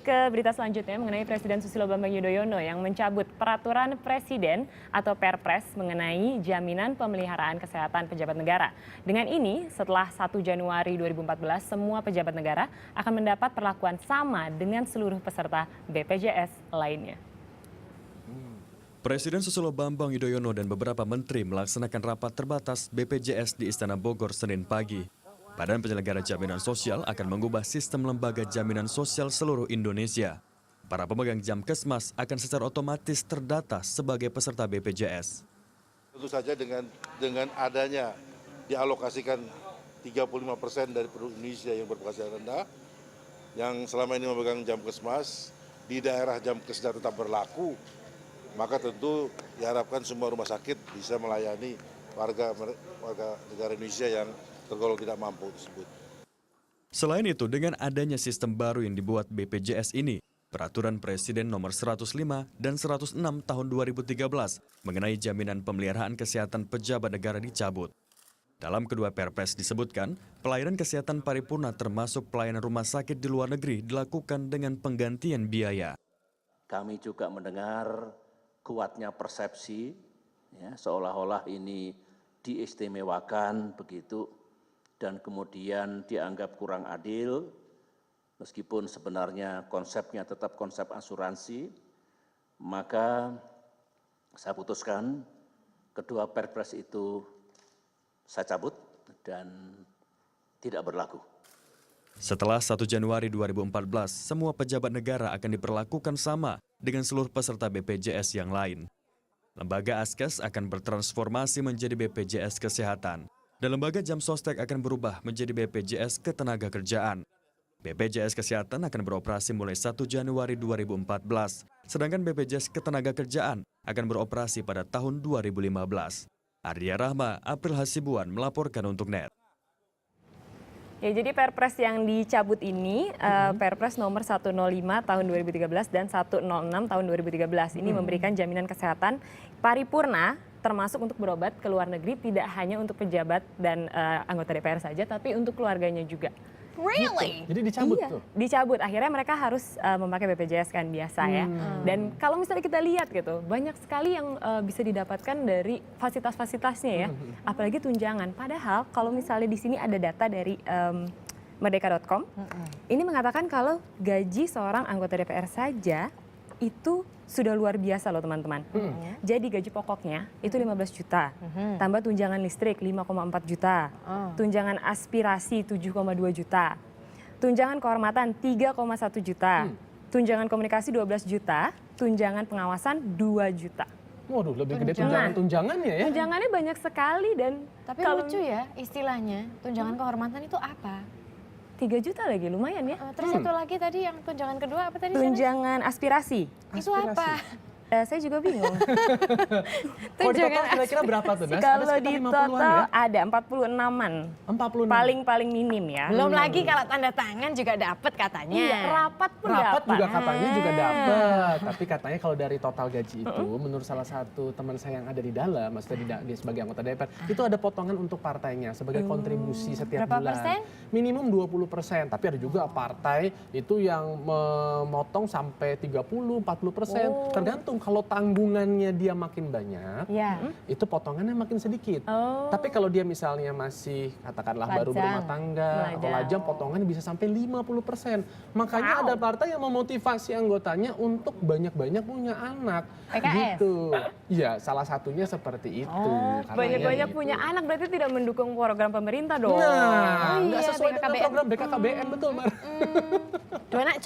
ke berita selanjutnya mengenai Presiden Susilo Bambang Yudhoyono yang mencabut peraturan Presiden atau Perpres mengenai jaminan pemeliharaan kesehatan pejabat negara. Dengan ini, setelah 1 Januari 2014, semua pejabat negara akan mendapat perlakuan sama dengan seluruh peserta BPJS lainnya. Presiden Susilo Bambang Yudhoyono dan beberapa menteri melaksanakan rapat terbatas BPJS di Istana Bogor Senin pagi. Badan Penyelenggara Jaminan Sosial akan mengubah sistem lembaga jaminan sosial seluruh Indonesia. Para pemegang jam kesmas akan secara otomatis terdata sebagai peserta BPJS. Tentu saja dengan adanya dialokasikan 35% dari penduduk Indonesia yang berpenghasilan rendah, yang selama ini memegang jam kesmas, di daerah jam kesmas tetap berlaku, maka tentu diharapkan semua rumah sakit bisa melayani warga negara Indonesia yang tergolong tidak mampu tersebut. Selain itu, dengan adanya sistem baru yang dibuat BPJS ini, Peraturan Presiden Nomor 105 dan 106 Tahun 2013 mengenai jaminan pemeliharaan kesehatan pejabat negara dicabut. Dalam kedua Perpres disebutkan, pelayanan kesehatan paripurna termasuk pelayanan rumah sakit di luar negeri dilakukan dengan penggantian biaya. Kami juga mendengar kuatnya persepsi, ya, seolah-olah ini diistimewakan begitu, dan kemudian dianggap kurang adil, meskipun sebenarnya konsepnya tetap konsep asuransi, maka saya putuskan kedua Perpres itu saya cabut dan tidak berlaku. Setelah 1 Januari 2014, semua pejabat negara akan diperlakukan sama dengan seluruh peserta BPJS yang lain. Lembaga Askes akan bertransformasi menjadi BPJS Kesehatan, dan lembaga jam sostek akan berubah menjadi BPJS Ketenagakerjaan. BPJS Kesehatan akan beroperasi mulai 1 Januari 2014, sedangkan BPJS Ketenagakerjaan akan beroperasi pada tahun 2015. Ardia Rahma, April Hasibuan melaporkan untuk NET. Ya, jadi Perpres yang dicabut ini, Perpres nomor 105 tahun 2013 dan 106 tahun 2013. Ini memberikan jaminan kesehatan paripurna termasuk untuk berobat ke luar negeri, tidak hanya untuk pejabat dan anggota DPR saja, tapi untuk keluarganya juga. Really? Jadi dicabut Iya, tuh? dicabut. Akhirnya mereka harus memakai BPJS kan biasa ya. Dan kalau misalnya kita lihat gitu, banyak sekali yang bisa didapatkan dari fasilitas-fasilitasnya ya. Apalagi tunjangan. Padahal kalau misalnya di sini ada data dari merdeka.com, ini mengatakan kalau gaji seorang anggota DPR saja itu sudah luar biasa loh teman-teman. Jadi gaji pokoknya itu 15 juta, tambah tunjangan listrik 5,4 juta, tunjangan aspirasi 7,2 juta, tunjangan kehormatan 3,1 juta, tunjangan komunikasi 12 juta, tunjangan pengawasan 2 juta. Waduh, lebih gede tunjangannya ya? Tunjangannya banyak sekali dan Tapi lucu ya istilahnya, tunjangan kehormatan itu apa? 3 juta lagi, lumayan ya. Terus satu lagi tadi yang tunjangan kedua apa tadi? Tunjangan aspirasi. Itu apa? Saya juga bingung. Kalau di total kira-kira berapa tuh, Nas? Kalau Ada di sekitar 50-an total ya? ada 46-an. 46. Paling minim ya. Belum lagi kalau tanda tangan juga dapat katanya. Iya, rapat pun Rapat dapat. juga katanya juga dapat. Tapi katanya kalau dari total gaji itu, menurut salah satu teman saya yang ada di dalam, maksudnya dia sebagai anggota DPR, itu ada potongan untuk partainya sebagai kontribusi setiap Berapa bulan. persen? Minimum 20%. Tapi ada juga partai itu yang memotong sampai 30-40%. Tergantung kalau tanggungannya dia makin banyak, itu potongannya makin sedikit. Tapi kalau dia misalnya masih katakanlah baru berumah tangga atau lajang, potongannya bisa sampai 50%. Makanya ada partai yang memotivasi anggotanya untuk banyak-banyak punya anak. PKS? Gitu. Iya, salah satunya seperti itu. Banyak-banyak punya anak berarti tidak mendukung program pemerintah dong. Nah, nggak iya, sesuai dengan BKKBN. program BKKBN, betul, Mar. Dua anak